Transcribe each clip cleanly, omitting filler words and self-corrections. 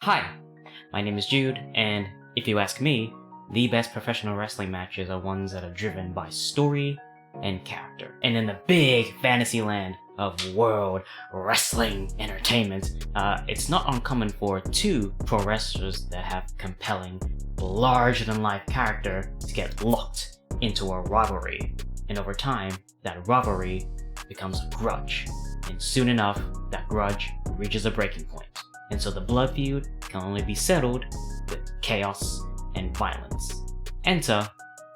Hi, my name is Jude, and if you ask me, the best professional wrestling matches are ones that are driven by story and character. And in the big fantasy land of world wrestling entertainment, it's not uncommon for two pro wrestlers that have compelling, larger-than-life character to get locked into a rivalry. And over time, that rivalry becomes a grudge. And soon enough, that grudge reaches a breaking point. And so the blood feud can only be settled with chaos and violence. Enter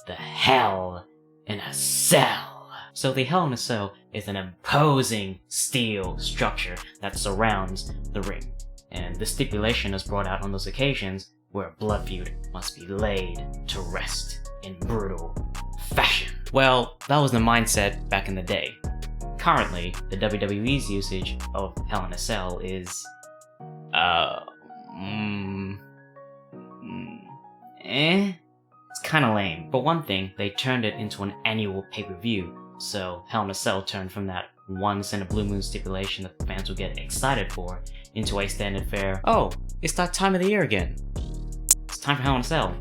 the Hell in a Cell. So the Hell in a Cell is an imposing steel structure that surrounds the ring. And the stipulation is brought out on those occasions where a blood feud must be laid to rest in brutal fashion. Well, that was the mindset back in the day. Currently, the WWE's usage of Hell in a Cell is it's kinda lame. For one thing, they turned it into an annual pay-per-view, so Hell in a Cell turned from that once in a blue moon stipulation that the fans would get excited for into a standard fare, oh, it's that time of the year again. It's time for Hell in a Cell,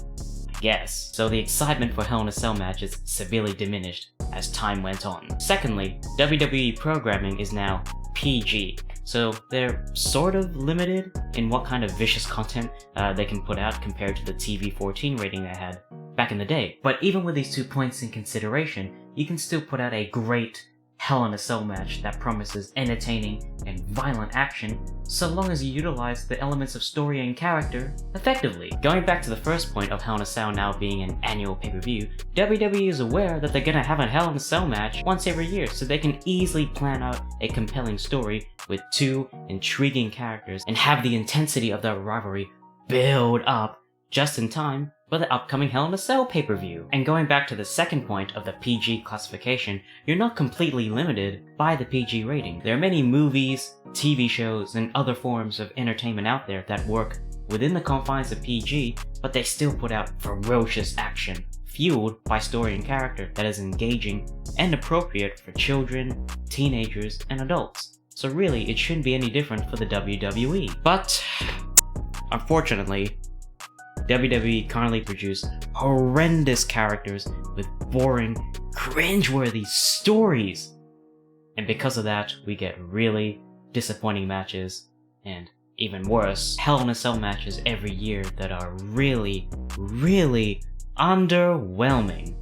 I guess. So the excitement for Hell in a Cell matches severely diminished as time went on. Secondly, WWE programming is now PG, so they're sort of limited in what kind of vicious content they can put out compared to the TV-14 rating they had back in the day. But even with these 2 points in consideration, you can still put out a great Hell in a Cell match that promises entertaining and violent action, so long as you utilize the elements of story and character effectively. Going back to the first point of Hell in a Cell now being an annual pay-per-view, WWE is aware that they're gonna have a Hell in a Cell match once every year, so they can easily plan out a compelling story with two intriguing characters and have the intensity of their rivalry build up just in time for the upcoming Hell in a Cell pay-per-view. And going back to the second point of the PG classification, you're not completely limited by the PG rating. There are many movies, TV shows, and other forms of entertainment out there that work within the confines of PG, but they still put out ferocious action, fueled by story and character that is engaging and appropriate for children, teenagers, and adults. So really, it shouldn't be any different for the WWE. But, unfortunately, WWE currently produce horrendous characters with boring, cringeworthy stories. And because of that, we get really disappointing matches, and even worse, Hell in a Cell matches every year that are really, really underwhelming.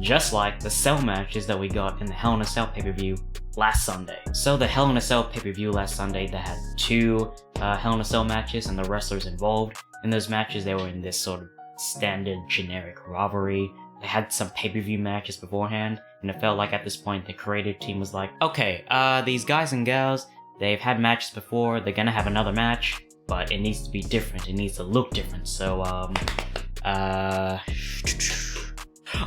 Just like the Cell matches that we got in the Hell in a Cell pay-per-view last Sunday. So the Hell in a Cell pay-per-view last Sunday that had two Hell in a Cell matches and the wrestlers involved. In those matches, they were in this sort of standard generic rivalry. They had some pay-per-view matches beforehand, and it felt like at this point the creative team was like, okay, these guys and gals, they've had matches before, they're gonna have another match, but it needs to be different, it needs to look different, so,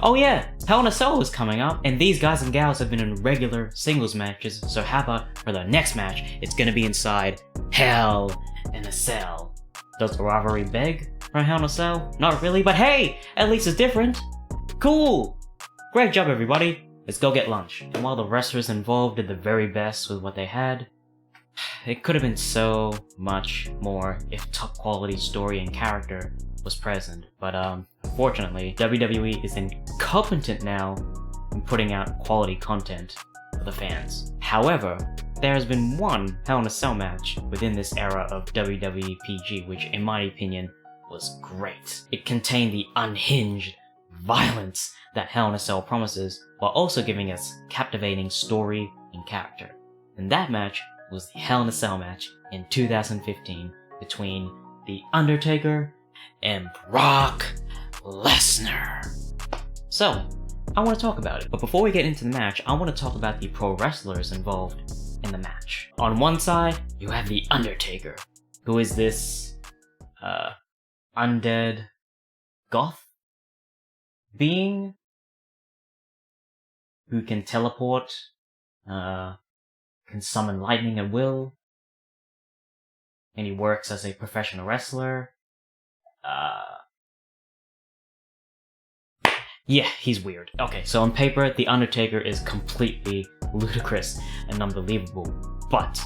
oh yeah, Hell in a Cell is coming up, and these guys and gals have been in regular singles matches, so how about for the next match, it's gonna be inside Hell in a Cell. Does the rivalry beg for a Hell in a Cell? Not really, but hey, at least it's different. Cool! Great job, everybody. Let's go get lunch. And while the wrestlers involved did the very best with what they had, it could have been so much more if top quality story and character was present. But unfortunately, WWE is incompetent now in putting out quality content for the fans. However, there has been one Hell in a Cell match within this era of WWE PG, which in my opinion was great. It contained the unhinged violence that Hell in a Cell promises, while also giving us captivating story and character. And that match was the Hell in a Cell match in 2015 between The Undertaker and Brock Lesnar. So, I want to talk about it. But before we get into the match, I want to talk about the pro wrestlers involved in the match. On one side, you have The Undertaker, who is this undead goth being who can teleport, can summon lightning at will, and he works as a professional wrestler. Yeah, he's weird. Okay, so on paper, The Undertaker is completely ludicrous and unbelievable, but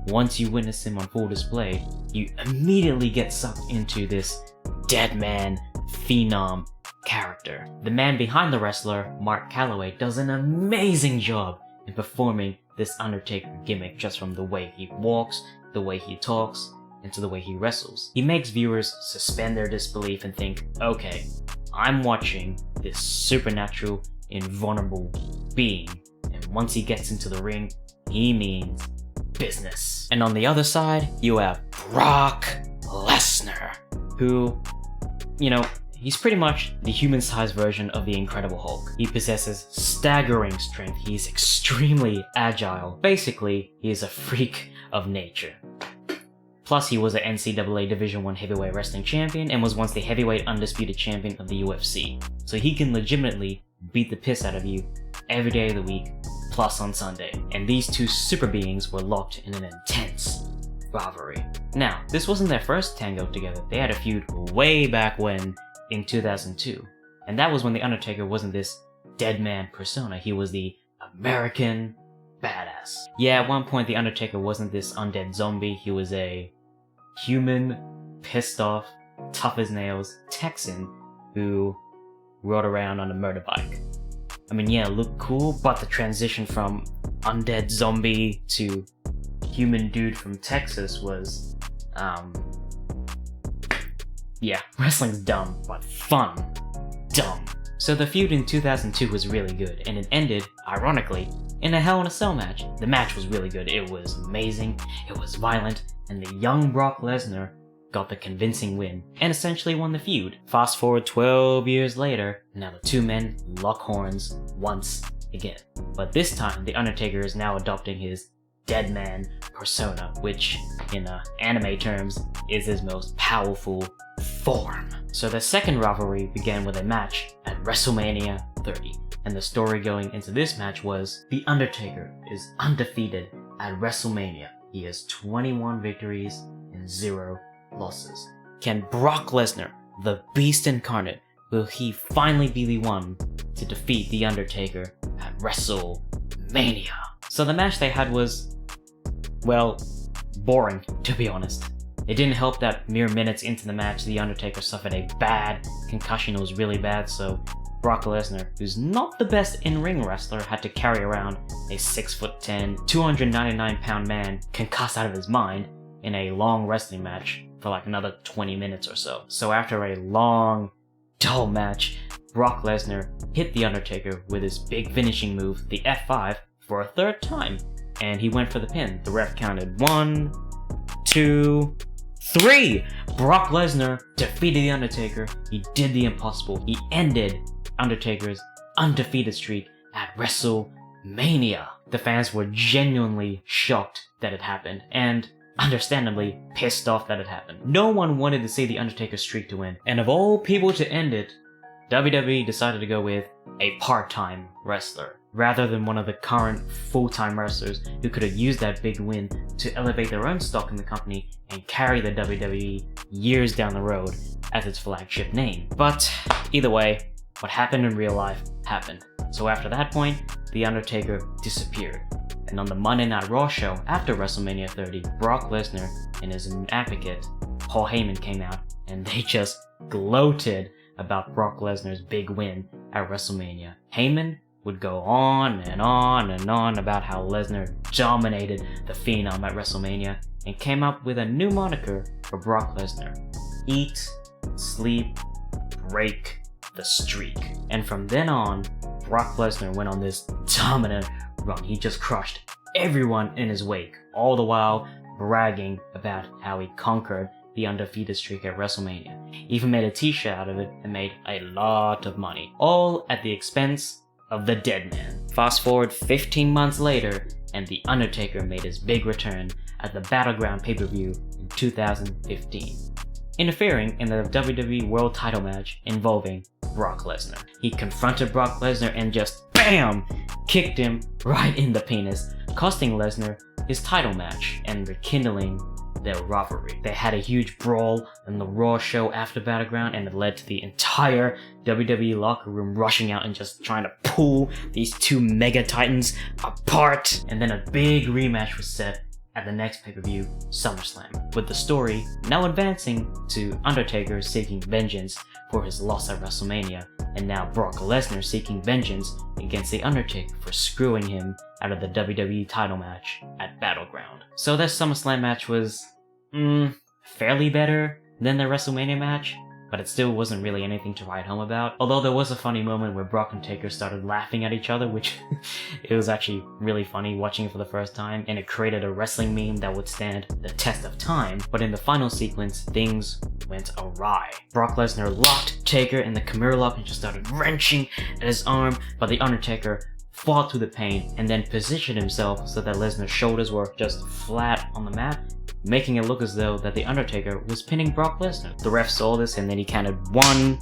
once you witness him on full display, you immediately get sucked into this dead man phenom character. The man behind the wrestler, Mark Calloway, does an amazing job in performing this Undertaker gimmick just from the way he walks, the way he talks, and to the way he wrestles. He makes viewers suspend their disbelief and think, okay, I'm watching this supernatural, invulnerable being, and once he gets into the ring, he means business. And on the other side, you have Brock Lesnar, who, he's pretty much the human-sized version of the Incredible Hulk. He possesses staggering strength, he's extremely agile. Basically, he is a freak of nature. Plus, he was an NCAA Division I heavyweight wrestling champion and was once the heavyweight undisputed champion of the UFC. So he can legitimately beat the piss out of you every day of the week, plus on Sunday. And these two super beings were locked in an intense rivalry. Now, this wasn't their first tango together. They had a feud way back when, in 2002. And that was when The Undertaker wasn't this dead man persona, he was the American badass. Yeah, at one point The Undertaker wasn't this undead zombie, he was a human, pissed off, tough as nails Texan who rode around on a murder bike. I mean, yeah, it looked cool, but the transition from undead zombie to human dude from Texas was, yeah, wrestling's dumb, but fun. Dumb. So the feud in 2002 was really good, and it ended, ironically, in a Hell in a Cell match. The match was really good, it was amazing, it was violent, and the young Brock Lesnar got the convincing win, and essentially won the feud. Fast forward 12 years later, now the two men lock horns once again. But this time, The Undertaker is now adopting his dead man persona, which, in anime terms, is his most powerful form. So the second rivalry began with a match at WrestleMania 30, and the story going into this match was The Undertaker is undefeated at WrestleMania. He has 21 victories and 0 losses. Can Brock Lesnar, the Beast Incarnate, will he finally be the one to defeat The Undertaker at WrestleMania? So the match they had was, well, boring, to be honest. It didn't help that mere minutes into the match, The Undertaker suffered a bad concussion. It was really bad, so Brock Lesnar, who's not the best in-ring wrestler, had to carry around a 6'10", 299-pound man concussed out of his mind in a long wrestling match for like another 20 minutes or so. So after a long, dull match, Brock Lesnar hit The Undertaker with his big finishing move, the F5, for a third time, and he went for the pin. The ref counted 1, 2, 3! Brock Lesnar defeated The Undertaker. He did the impossible. He ended Undertaker's undefeated streak at WrestleMania. The fans were genuinely shocked that it happened, and understandably pissed off that it happened. No one wanted to see The Undertaker's streak to win, and of all people to end it, WWE decided to go with a part-time wrestler, rather than one of the current full-time wrestlers who could have used that big win to elevate their own stock in the company and carry the WWE years down the road as its flagship name. But either way, what happened in real life happened. So after that point, The Undertaker disappeared. And on the Monday Night Raw show after WrestleMania 30, Brock Lesnar and his advocate, Paul Heyman, came out and they just gloated about Brock Lesnar's big win at WrestleMania. Heyman would go on and on and on about how Lesnar dominated the Phenom at WrestleMania and came up with a new moniker for Brock Lesnar: Eat, Sleep, Break the Streak. And from then on, Brock Lesnar went on this dominant run. He just crushed everyone in his wake, all the while bragging about how he conquered the undefeated streak at WrestleMania. He even made a t-shirt out of it and made a lot of money, all at the expense of the dead man. Fast forward 15 months later, and The Undertaker made his big return at the Battleground pay-per-view in 2015, interfering in the WWE World title match involving Brock Lesnar. He confronted Brock Lesnar and just BAM! Kicked him right in the penis, costing Lesnar his title match and rekindling their rivalry. They had a huge brawl in the Raw show after Battleground, and it led to the entire WWE locker room rushing out and just trying to pull these two mega titans apart. And then a big rematch was set at the next pay-per-view, SummerSlam, with the story now advancing to Undertaker seeking vengeance for his loss at WrestleMania, and now Brock Lesnar seeking vengeance against The Undertaker for screwing him out of the WWE title match at Battleground. So this SummerSlam match was, fairly better than the WrestleMania match, but it still wasn't really anything to write home about. Although there was a funny moment where Brock and Taker started laughing at each other, which it was actually really funny watching it for the first time, and it created a wrestling meme that would stand the test of time. But in the final sequence, things went awry. Brock Lesnar locked Taker in the Kimura lock and just started wrenching at his arm, but The Undertaker fought through the pain and then positioned himself so that Lesnar's shoulders were just flat on the mat, making it look as though that The Undertaker was pinning Brock Lesnar. The ref saw this and then he counted 1,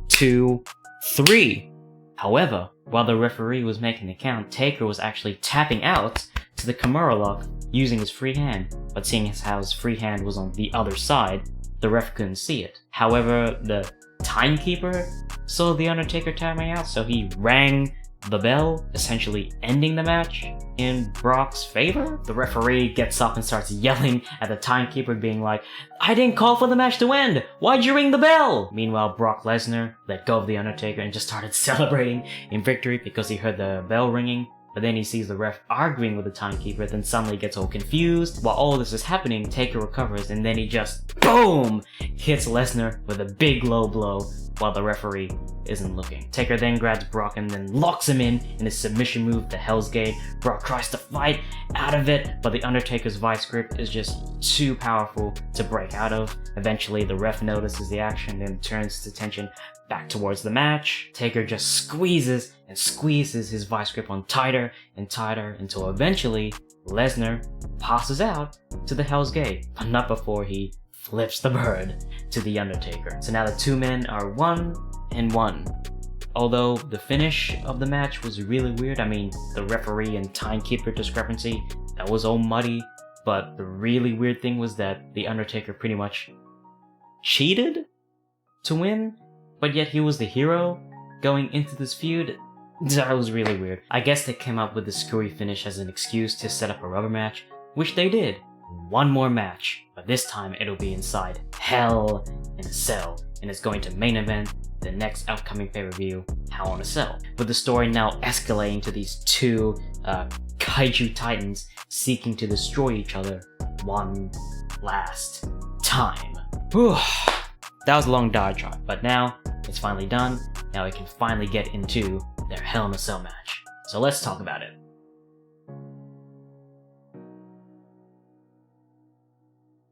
2, 3. However, while the referee was making the count, Taker was actually tapping out to the Kimura lock using his free hand, but seeing as how his free hand was on the other side, the ref couldn't see it. However, the timekeeper saw The Undertaker tapping out, so he rang the bell, essentially ending the match in Brock's favor. The referee gets up and starts yelling at the timekeeper, being like, "I didn't call for the match to end! Why'd you ring the bell?" Meanwhile, Brock Lesnar let go of The Undertaker and just started celebrating in victory because he heard the bell ringing. But then he sees the ref arguing with the timekeeper, then suddenly gets all confused. While all this is happening, Taker recovers, and then he just, boom, hits Lesnar with a big low blow while the referee isn't looking. Taker then grabs Brock and then locks him in his submission move, the Hell's Gate. Brock tries to fight out of it, but The Undertaker's vice grip is just too powerful to break out of. Eventually, the ref notices the action and turns his attention back towards the match. Taker just squeezes and squeezes his vice grip on tighter and tighter until eventually Lesnar passes out to the Hell's Gate, but not before he flips the bird to The Undertaker. So now the two men are 1-1. Although the finish of the match was really weird. I mean, the referee and timekeeper discrepancy, that was all muddy, but the really weird thing was that The Undertaker pretty much cheated to win, but yet he was the hero going into this feud. That was really weird. I guess they came up with the screwy finish as an excuse to set up a rubber match, which they did. One more match, but this time it'll be inside Hell in a Cell, and it's going to main event the next upcoming pay-per-view, Hell in a Cell, with the story now escalating to these two kaiju titans seeking to destroy each other one last time. Whew. That was a long diatribe, but now it's finally done. Now we can finally get into their Hell in a Cell match. So let's talk about it.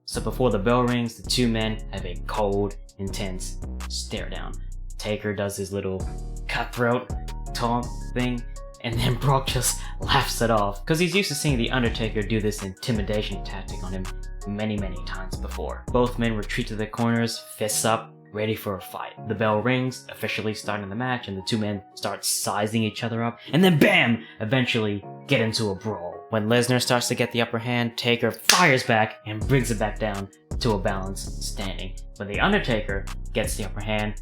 So before the bell rings, the two men have a cold, intense stare down. Taker does his little cutthroat taunt thing, and then Brock just laughs it off, because he's used to seeing The Undertaker do this intimidation tactic on him many times before. Both men retreat to their corners, fists up, ready for a fight. The bell rings, officially starting the match, and the two men start sizing each other up, and then BAM! Eventually get into a brawl. When Lesnar starts to get the upper hand, Taker fires back and brings it back down to a balanced standing. When The Undertaker gets the upper hand,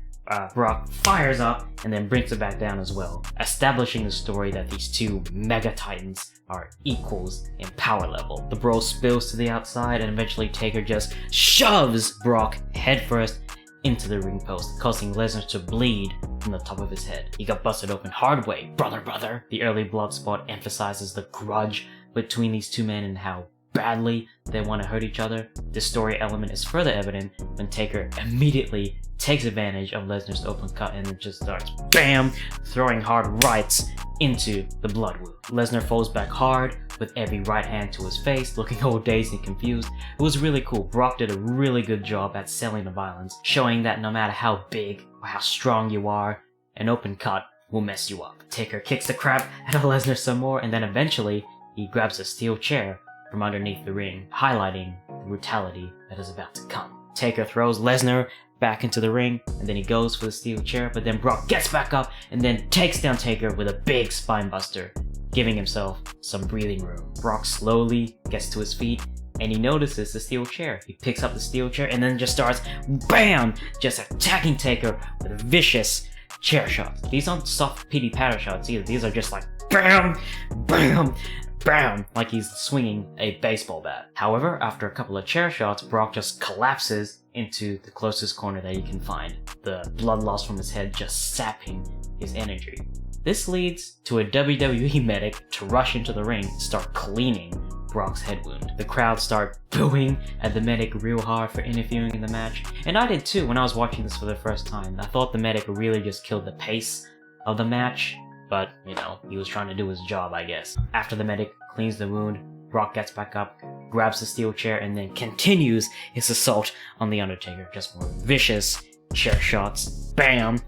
Brock fires up and then brings it back down as well, establishing the story that these two mega titans are equals in power level. The brawl spills to the outside, and eventually Taker just shoves Brock headfirst into the ring post, causing Lesnar to bleed from the top of his head. He got busted open hard way, brother. The early blood spot emphasizes the grudge between these two men and how badly they want to hurt each other. This story element is further evident when Taker immediately takes advantage of Lesnar's open cut and then just starts BAM! Throwing hard rights into the blood wound. Lesnar falls back hard with every right hand to his face, looking all dazed and confused. It was really cool. Brock did a really good job at selling the violence, showing that no matter how big or how strong you are, an open cut will mess you up. Taker kicks the crap out of Lesnar some more, and then eventually he grabs a steel chair from underneath the ring, highlighting the brutality that is about to come. Taker throws Lesnar back into the ring, and then he goes for the steel chair, but then Brock gets back up and then takes down Taker with a big spine buster, giving himself some breathing room. Brock slowly gets to his feet, and he notices the steel chair. He picks up the steel chair and then just starts BAM! Just attacking Taker with vicious chair shots. These aren't soft pity patter shots either. These are just like BAM! BAM! bam, like he's swinging a baseball bat. However, after a couple of chair shots, Brock just collapses into the closest corner that he can find, the blood loss from his head just sapping his energy. This leads to a WWE medic to rush into the ring and start cleaning Brock's head wound. The crowd start booing at the medic real hard for interfering in the match, and I did too when I was watching this for the first time. I thought the medic really just killed the pace of the match, but you know, he was trying to do his job, I guess. After the medic cleans the wound, Brock gets back up, grabs the steel chair, and then continues his assault on The Undertaker. Just more vicious chair shots. Bam!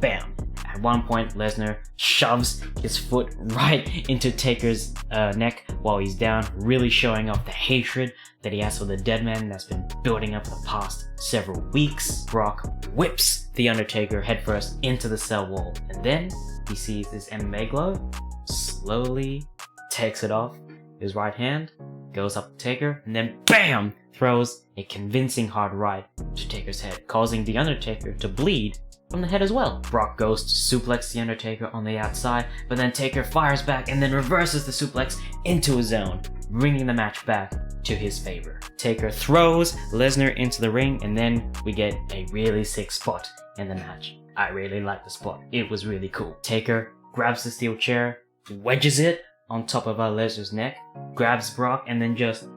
Bam! At one point, Lesnar shoves his foot right into Taker's neck while he's down, really showing off the hatred that he has for the dead man that's been building up the past several weeks. Brock whips The Undertaker headfirst into the cell wall, and then he sees his MMA glove, slowly takes it off his right hand, goes up to Taker, and then BAM! Throws a convincing hard right to Taker's head, causing The Undertaker to bleed from the head as well. Brock goes to suplex The Undertaker on the outside, but then Taker fires back and then reverses the suplex into his zone, bringing the match back to his favor. Taker throws Lesnar into the ring, and then we get a really sick spot in the match. I really like the spot. It was really cool. Taker grabs the steel chair, wedges it on top of Lesnar's neck, grabs Brock, and then just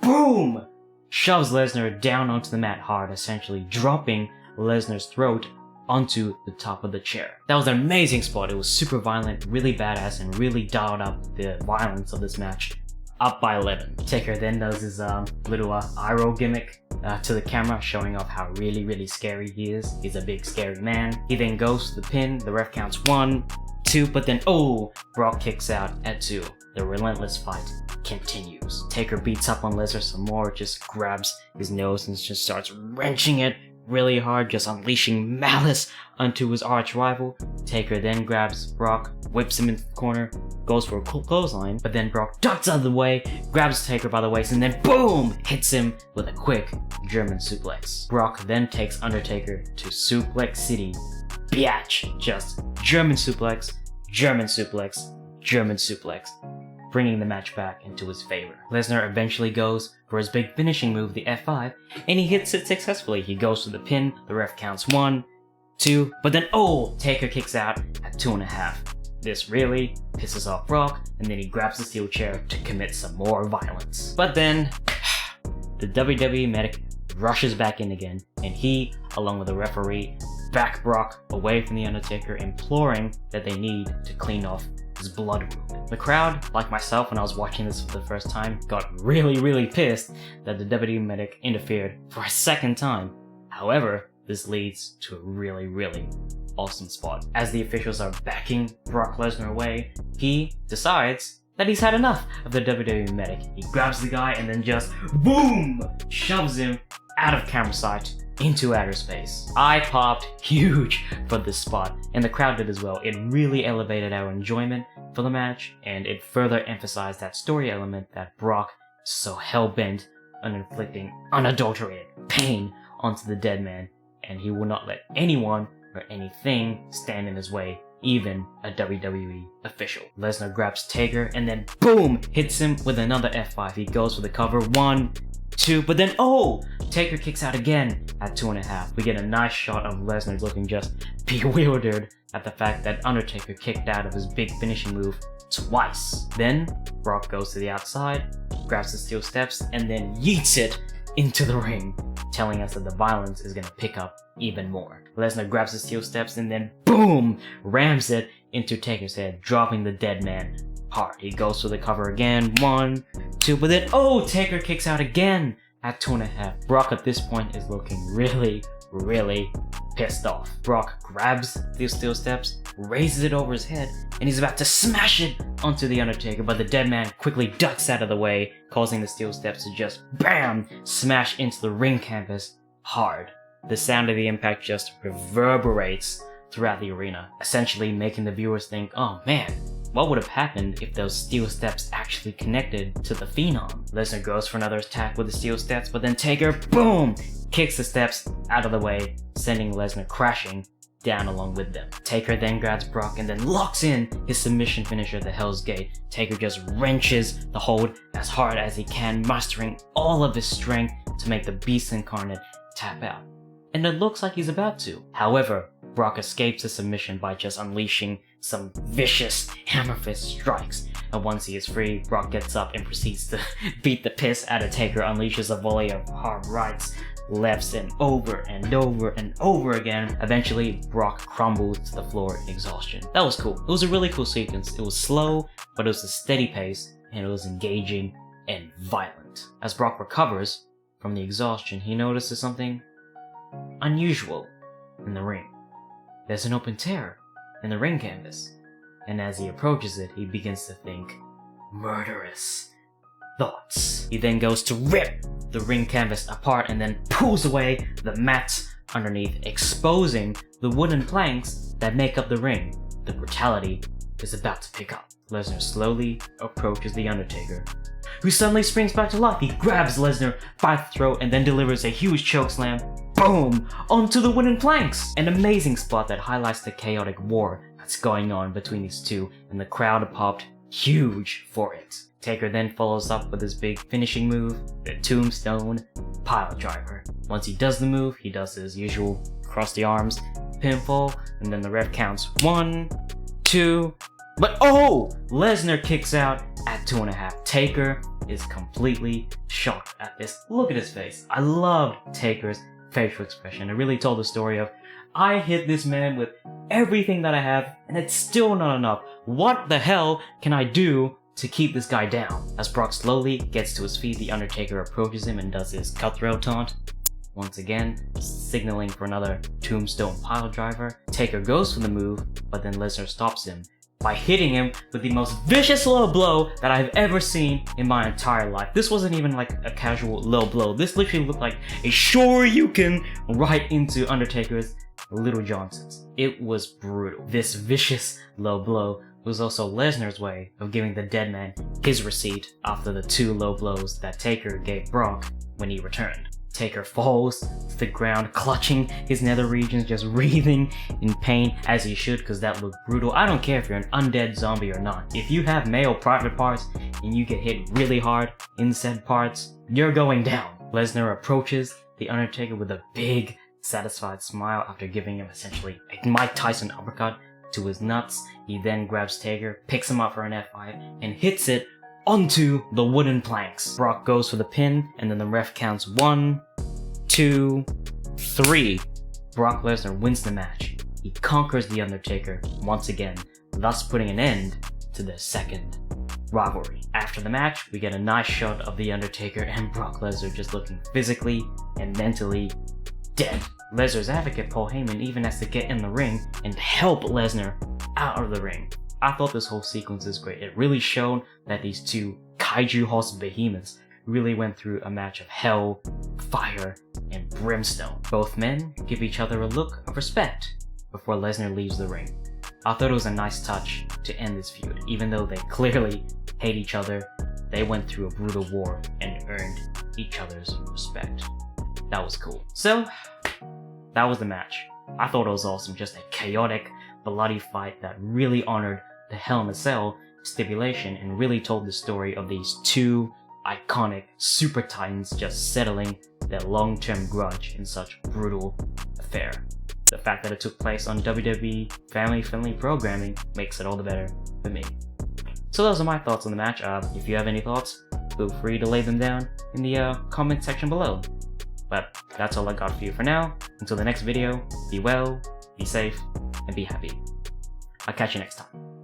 boom! Shoves Lesnar down onto the mat hard, essentially dropping Lesnar's throat onto the top of the chair. That was an amazing spot. It was super violent, really badass, and really dialed up the violence of this match up by 11. Taker then does his little eye roll gimmick to the camera, showing off how really scary he is. He's a big scary man. He then goes to the pin. The ref counts 1, 2, but then Brock kicks out at 2. The relentless fight continues. Taker beats up on Lesnar some more, just grabs his nose and just starts wrenching it really hard, just unleashing malice onto his arch rival. Taker then grabs Brock, whips him into the corner, goes for a clothesline, but then Brock ducks out of the way, grabs Taker by the waist, and then boom! Hits him with a quick German suplex. Brock then takes Undertaker to Suplex City. Biatch! Just German suplex, German suplex, German suplex, bringing the match back into his favor. Lesnar eventually goes for his big finishing move, the F5, and he hits it successfully. He goes to the pin, the ref counts 1, 2, but then Taker kicks out at 2.5. This really pisses off Brock, and then he grabs the steel chair to commit some more violence. But then, the WWE medic rushes back in again, and he, along with the referee, back Brock away from The Undertaker, imploring that they need to clean off his blood wound. The crowd, like myself when I was watching this for the first time, got really pissed that the WWE medic interfered for a second time. However, this leads to a really awesome spot. As the officials are backing Brock Lesnar away, he decides that he's had enough of the WWE medic. He grabs the guy and then just boom! Shoves him out of camera sight into outer space. I popped huge for this spot, and the crowd did as well. It really elevated our enjoyment for the match, and it further emphasized that story element that Brock is so hell-bent on inflicting unadulterated pain onto the dead man, and he will not let anyone or anything stand in his way, even a WWE official. Lesnar grabs Taker and then boom! Hits him with another F5. He goes for the cover, 1, 2, but then Taker kicks out again at 2.5. We get a nice shot of Lesnar looking just bewildered at the fact that Undertaker kicked out of his big finishing move twice. Then Brock goes to the outside, grabs the steel steps, and then yeets it into the ring, telling us that the violence is gonna pick up even more. Lesnar grabs the steel steps and then boom! Rams it into Taker's head, dropping the dead man hard. He goes for the cover again, 1, 2, but then Taker kicks out again at 2.5. Brock at this point is looking really pissed off. Brock grabs the steel steps, raises it over his head, and he's about to smash it onto The Undertaker, but the dead man quickly ducks out of the way, causing the steel steps to just BAM! Smash into the ring canvas hard. The sound of the impact just reverberates throughout the arena, essentially making the viewers think, oh man, what would have happened if those steel steps actually connected to the Phenom? Lesnar goes for another attack with the steel steps, but then Taker, boom! Kicks the steps out of the way, sending Lesnar crashing down along with them. Taker then grabs Brock and then locks in his submission finisher, the Hell's Gate. Taker just wrenches the hold as hard as he can, mustering all of his strength to make the Beast Incarnate tap out. And it looks like he's about to. However, Brock escapes the submission by just unleashing some vicious hammer fist strikes. And once he is free, Brock gets up and proceeds to beat the piss out of Taker, unleashes a volley of hard rights, lefts, and over and over and over again. Eventually, Brock crumbles to the floor in exhaustion. That was cool. It was a really cool sequence. It was slow, but it was a steady pace, and it was engaging and violent. As Brock recovers from the exhaustion, he notices something unusual in the ring. There's an open tear in the ring canvas, and as he approaches it, he begins to think murderous thoughts. He then goes to rip the ring canvas apart and then pulls away the mats underneath, exposing the wooden planks that make up the ring. The brutality is about to pick up. Lesnar slowly approaches the Undertaker, who suddenly springs back to life. He grabs Lesnar by the throat and then delivers a huge chokeslam, boom, onto the wooden planks. An amazing spot that highlights the chaotic war that's going on between these two, and the crowd popped huge for it. Taker then follows up with his big finishing move, the Tombstone Piledriver. Once he does the move, he does his usual cross the arms pinfall, and then the ref counts 1, 2, but oh! Lesnar kicks out at 2.5. Taker is completely shocked at this. Look at his face. I loved Taker's facial expression. It really told the story of, I hit this man with everything that I have, and it's still not enough. What the hell can I do to keep this guy down? As Brock slowly gets to his feet, the Undertaker approaches him and does his cutthroat taunt. Once again, signaling for another Tombstone Piledriver. Taker goes for the move, but then Lesnar stops him by hitting him with the most vicious low blow that I've ever seen in my entire life. This wasn't even like a casual low blow. This literally looked like a shoryuken right into Undertaker's Little Johnson's. It was brutal. This vicious low blow was also Lesnar's way of giving the dead man his receipt after the 2 low blows that Taker gave Brock when he returned. Taker falls to the ground, clutching his nether regions, just writhing in pain, as he should, because that looked brutal. I don't care if you're an undead zombie or not. If you have male private parts and you get hit really hard in said parts, you're going down. Lesnar approaches the Undertaker with a big, satisfied smile after giving him essentially a Mike Tyson uppercut to his nuts. He then grabs Taker, picks him up for an F5, and hits it onto the wooden planks. Brock goes for the pin, and then the ref counts 1, 2, 3. Brock Lesnar wins the match. He conquers the Undertaker once again, thus putting an end to their second rivalry. After the match, we get a nice shot of the Undertaker and Brock Lesnar just looking physically and mentally dead. Lesnar's advocate Paul Heyman even has to get in the ring and help Lesnar out of the ring. I thought this whole sequence is great. It really showed that these two kaiju horse behemoths really went through a match of hell, fire, and brimstone. Both men give each other a look of respect before Lesnar leaves the ring. I thought it was a nice touch to end this feud. Even though they clearly hate each other, they went through a brutal war and earned each other's respect. That was cool. So, that was the match. I thought it was awesome. Just a chaotic, bloody fight that really honored the Hell in a Cell stipulation and really told the story of these two iconic super titans just settling their long-term grudge in such brutal affair. The fact that it took place on WWE family-friendly programming makes it all the better for me. So those are my thoughts on the match. If you have any thoughts, feel free to lay them down in the comment section below. But that's all I got for you for now. Until the next video, be well, be safe, and be happy. I'll catch you next time.